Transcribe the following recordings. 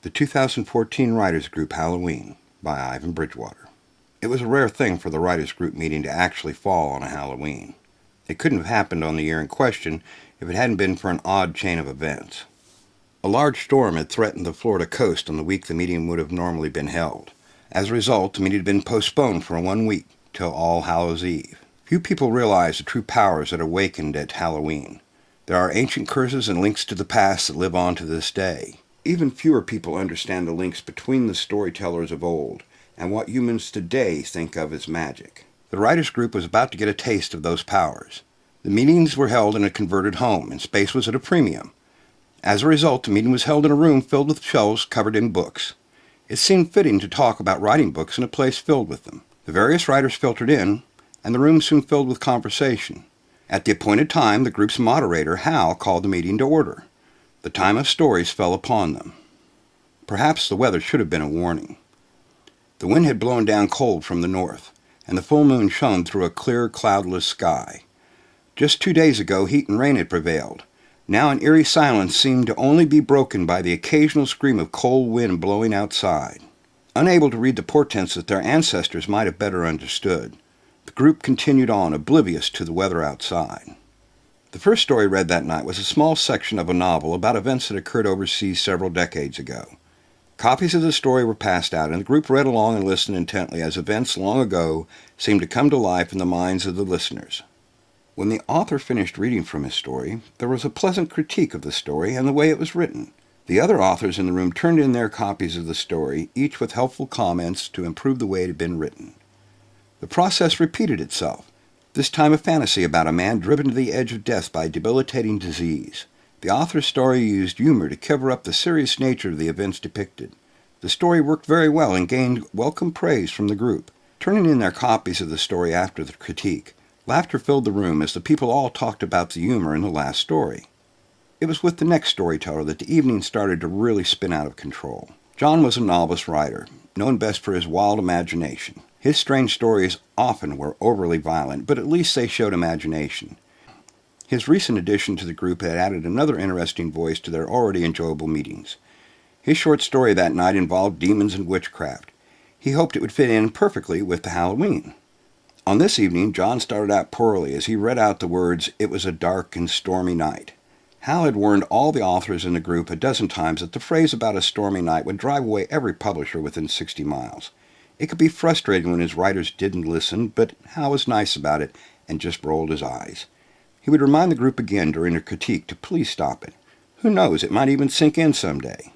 The 2014 Writers Group Halloween by Ivan Bridgewater. It was a rare thing for the Writers Group meeting to actually fall on a Halloween. It couldn't have happened on the year in question if it hadn't been for an odd chain of events. A large storm had threatened the Florida coast on the week the meeting would have normally been held. As a result, the meeting had been postponed for 1 week, till All Hallows Eve. Few people realize the true powers that awakened at Halloween. There are ancient curses and links to the past that live on to this day. Even fewer people understand the links between the storytellers of old and what humans today think of as magic. The writers' group was about to get a taste of those powers. The meetings were held in a converted home, and space was at a premium. As a result, the meeting was held in a room filled with shelves covered in books. It seemed fitting to talk about writing books in a place filled with them. The various writers filtered in, and the room soon filled with conversation. At the appointed time, the group's moderator, Hal, called the meeting to order. The time of stories fell upon them. Perhaps the weather should have been a warning. The wind had blown down cold from the north, and the full moon shone through a clear, cloudless sky. Just 2 days ago, heat and rain had prevailed. Now an eerie silence seemed to only be broken by the occasional scream of cold wind blowing outside. Unable to read the portents that their ancestors might have better understood, the group continued on, oblivious to the weather outside. The first story read that night was a small section of a novel about events that occurred overseas several decades ago. Copies of the story were passed out, and the group read along and listened intently as events long ago seemed to come to life in the minds of the listeners. When the author finished reading from his story, there was a pleasant critique of the story and the way it was written. The other authors in the room turned in their copies of the story, each with helpful comments to improve the way it had been written. The process repeated itself. This time a fantasy about a man driven to the edge of death by debilitating disease. The author's story used humor to cover up the serious nature of the events depicted. The story worked very well and gained welcome praise from the group. Turning in their copies of the story after the critique, laughter filled the room as the people all talked about the humor in the last story. It was with the next storyteller that the evening started to really spin out of control. John was a novice writer, known best for his wild imagination. His strange stories often were overly violent, but at least they showed imagination. His recent addition to the group had added another interesting voice to their already enjoyable meetings. His short story that night involved demons and witchcraft. He hoped it would fit in perfectly with the Halloween. On this evening, John started out poorly as he read out the words, "It was a dark and stormy night." Hal had warned all the authors in the group a dozen times that the phrase about a stormy night would drive away every publisher within 60 miles. It could be frustrating when his writers didn't listen, but Hal was nice about it and just rolled his eyes. He would remind the group again during a critique to please stop it. Who knows, it might even sink in someday.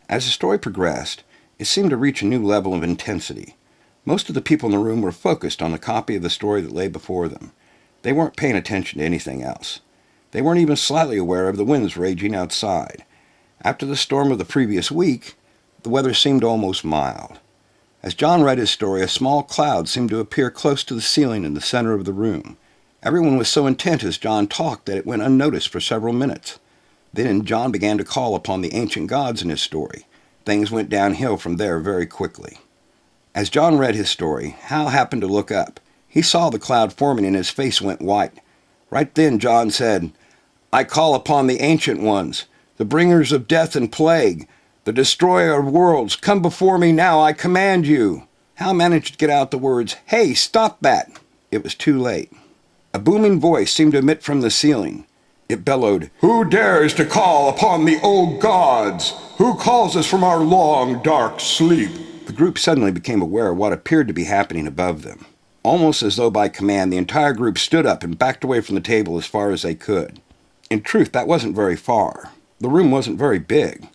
As the story progressed, it seemed to reach a new level of intensity. Most of the people in the room were focused on the copy of the story that lay before them. They weren't paying attention to anything else. They weren't even slightly aware of the winds raging outside. After the storm of the previous week, the weather seemed almost mild. As John read his story, a small cloud seemed to appear close to the ceiling in the center of the room. Everyone was so intent as John talked that it went unnoticed for several minutes. Then John began to call upon the ancient gods in his story. Things went downhill from there very quickly. As John read his story, Hal happened to look up. He saw the cloud forming and his face went white. Right then John said, "I call upon the ancient ones, the bringers of death and plague, the destroyer of worlds. Come before me now, I command you." Hal managed to get out the words, "Hey, stop that!" It was too late. A booming voice seemed to emit from the ceiling. It bellowed, "Who dares to call upon the old gods? Who calls us from our long, dark sleep?" The group suddenly became aware of what appeared to be happening above them. Almost as though by command, the entire group stood up and backed away from the table as far as they could. In truth, that wasn't very far. The room wasn't very big.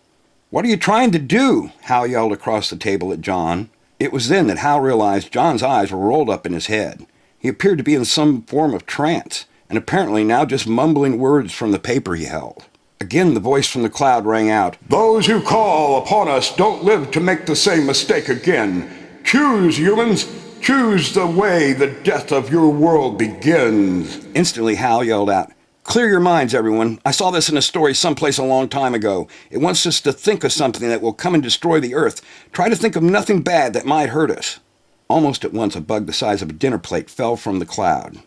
"What are you trying to do?" Hal yelled across the table at John. It was then that Hal realized John's eyes were rolled up in his head. He appeared to be in some form of trance, and apparently now just mumbling words from the paper he held. Again the voice from the cloud rang out, "Those who call upon us don't live to make the same mistake again. Choose, humans! Choose the way the death of your world begins." Instantly Hal yelled out, "Clear your minds, everyone. I saw this in a story someplace a long time ago. It wants us to think of something that will come and destroy the earth. Try to think of nothing bad that might hurt us." Almost at once a bug the size of a dinner plate fell from the cloud.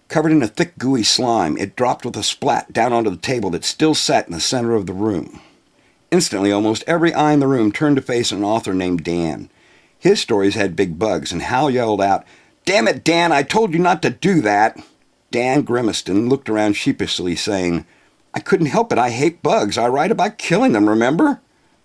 Covered in a thick gooey slime, it dropped with a splat down onto the table that still sat in the center of the room. Instantly, almost every eye in the room turned to face an author named Dan. His stories had big bugs, and Hal yelled out, "Damn it, Dan, I told you not to do that!" Dan grimaced and looked around sheepishly, saying, "I couldn't help it. I hate bugs. I write about killing them, remember?"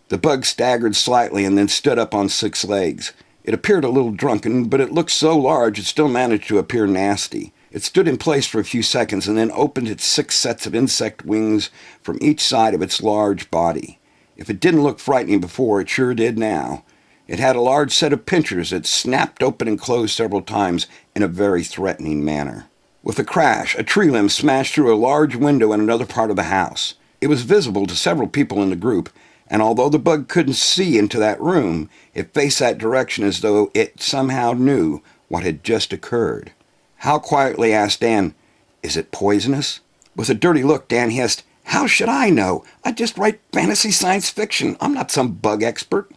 The bug staggered slightly and then stood up on 6 legs. It appeared a little drunken, but it looked so large it still managed to appear nasty. It stood in place for a few seconds and then opened its 6 sets of insect wings from each side of its large body. If it didn't look frightening before, it sure did now. It had a large set of pincers that snapped open and closed several times in a very threatening manner. With a crash, a tree limb smashed through a large window in another part of the house. It was visible to several people in the group, and although the bug couldn't see into that room, it faced that direction as though it somehow knew what had just occurred. Hal quietly asked Dan, "Is it poisonous?" With a dirty look, Dan hissed, "How should I know? I just write fantasy science fiction. I'm not some bug expert."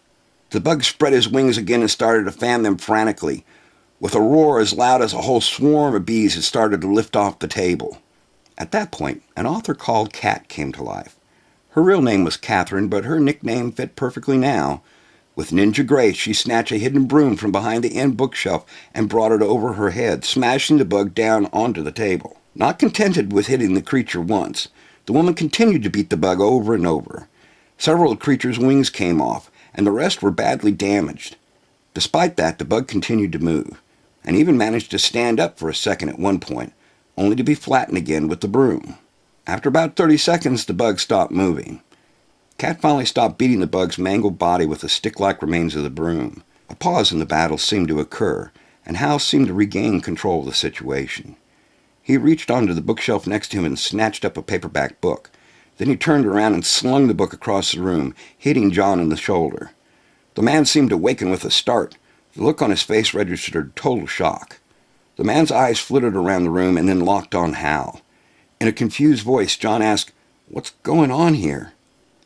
The bug spread his wings again and started to fan them frantically. With a roar as loud as a whole swarm of bees, it started to lift off the table. At that point, an author called Kat came to life. Her real name was Catherine, but her nickname fit perfectly now. With ninja grace, she snatched a hidden broom from behind the end bookshelf and brought it over her head, smashing the bug down onto the table. Not contented with hitting the creature once, the woman continued to beat the bug over and over. Several of the creature's wings came off, and the rest were badly damaged. Despite that, the bug continued to move, and even managed to stand up for a second at one point, only to be flattened again with the broom. After about 30 seconds, the bug stopped moving. Kat finally stopped beating the bug's mangled body with the stick-like remains of the broom. A pause in the battle seemed to occur, and Hal seemed to regain control of the situation. He reached onto the bookshelf next to him and snatched up a paperback book. Then he turned around and slung the book across the room, hitting John in the shoulder. The man seemed to waken with a start. The look on his face registered total shock. The man's eyes flitted around the room and then locked on Hal. In a confused voice, John asked, "What's going on here?"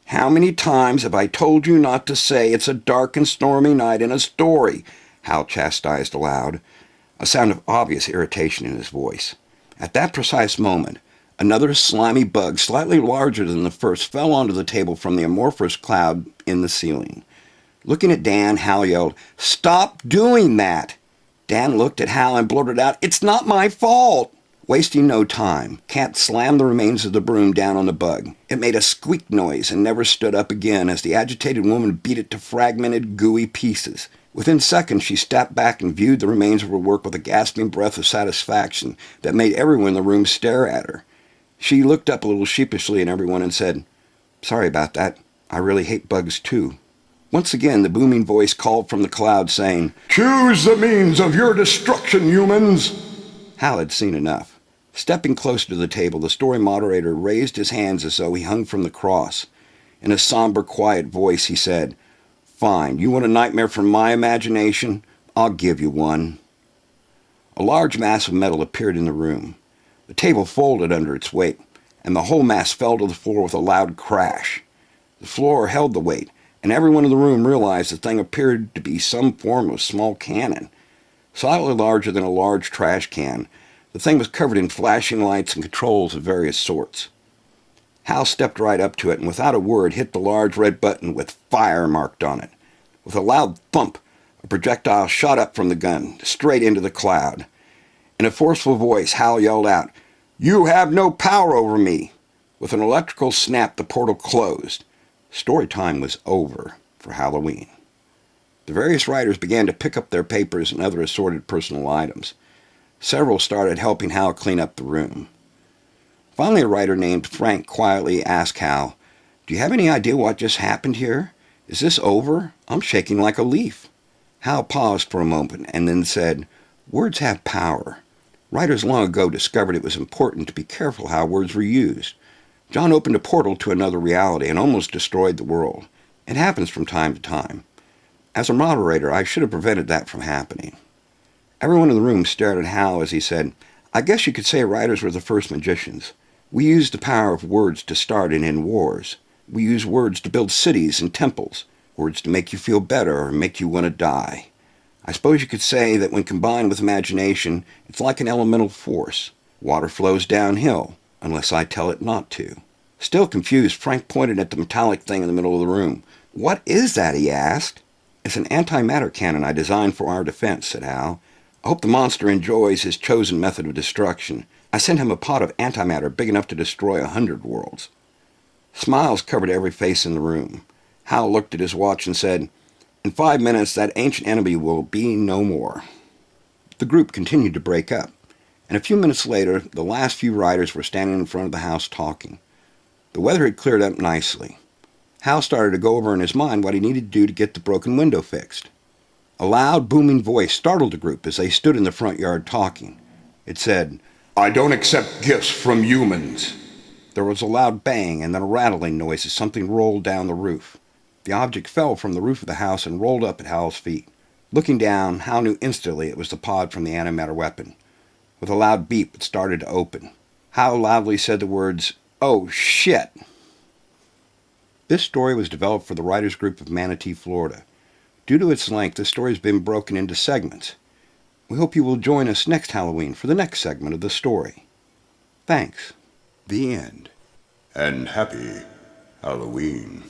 "How many times have I told you not to say it's a dark and stormy night in a story?" Hal chastised aloud, a sound of obvious irritation in his voice. At that precise moment, another slimy bug, slightly larger than the first, fell onto the table from the amorphous cloud in the ceiling. Looking at Dan, Hal yelled, "Stop doing that!" Dan looked at Hal and blurted out, "It's not my fault!" Wasting no time, Kat slammed the remains of the broom down on the bug. It made a squeak noise and never stood up again as the agitated woman beat it to fragmented, gooey pieces. Within seconds, she stepped back and viewed the remains of her work with a gasping breath of satisfaction that made everyone in the room stare at her. She looked up a little sheepishly at everyone and said, "Sorry about that. I really hate bugs too." Once again, the booming voice called from the cloud, saying, "Choose the means of your destruction, humans!" Hal had seen enough. Stepping close to the table, the story moderator raised his hands as though he hung from the cross. In a somber, quiet voice, he said, "Fine, you want a nightmare from my imagination? I'll give you one." A large mass of metal appeared in the room. The table folded under its weight, and the whole mass fell to the floor with a loud crash. The floor held the weight, and everyone in the room realized the thing appeared to be some form of small cannon. Slightly larger than a large trash can, the thing was covered in flashing lights and controls of various sorts. Hal stepped right up to it and without a word hit the large red button with "Fire" marked on it. With a loud thump, a projectile shot up from the gun, straight into the cloud. In a forceful voice, Hal yelled out, "You have no power over me!" With an electrical snap, the portal closed. Story time was over for Halloween. The various writers began to pick up their papers and other assorted personal items. Several started helping Hal clean up the room. Finally, a writer named Frank quietly asked Hal, "Do you have any idea what just happened here? Is this over? I'm shaking like a leaf." Hal paused for a moment and then said, "Words have power. Writers long ago discovered it was important to be careful how words were used. John opened a portal to another reality and almost destroyed the world. It happens from time to time. As a moderator, I should have prevented that from happening." Everyone in the room stared at Hal as he said, "I guess you could say writers were the first magicians. We used the power of words to start and end wars. We use words to build cities and temples, words to make you feel better or make you want to die. I suppose you could say that when combined with imagination, it's like an elemental force. Water flows downhill, unless I tell it not to. Still confused, Frank pointed at the metallic thing in the middle of the room. "What is that?" he asked. "It's an antimatter cannon I designed for our defense," said Hal. "I hope the monster enjoys his chosen method of destruction. I sent him a pot of antimatter big enough to destroy 100 worlds." Smiles covered every face in the room. Hal looked at his watch and said, "In 5 minutes, that ancient enemy will be no more." The group continued to break up, and a few minutes later, the last few riders were standing in front of the house talking. The weather had cleared up nicely. Hal started to go over in his mind what he needed to do to get the broken window fixed. A loud, booming voice startled the group as they stood in the front yard talking. It said, "I don't accept gifts from humans." There was a loud bang and then a rattling noise as something rolled down the roof. The object fell from the roof of the house and rolled up at Hal's feet. Looking down, Hal knew instantly it was the pod from the antimatter weapon. With a loud beep, it started to open. Hal loudly said the words, "Oh, shit!" This story was developed for the writers group of Manatee, Florida. Due to its length, the story has been broken into segments. We hope you will join us next Halloween for the next segment of the story. Thanks. The end. And happy Halloween.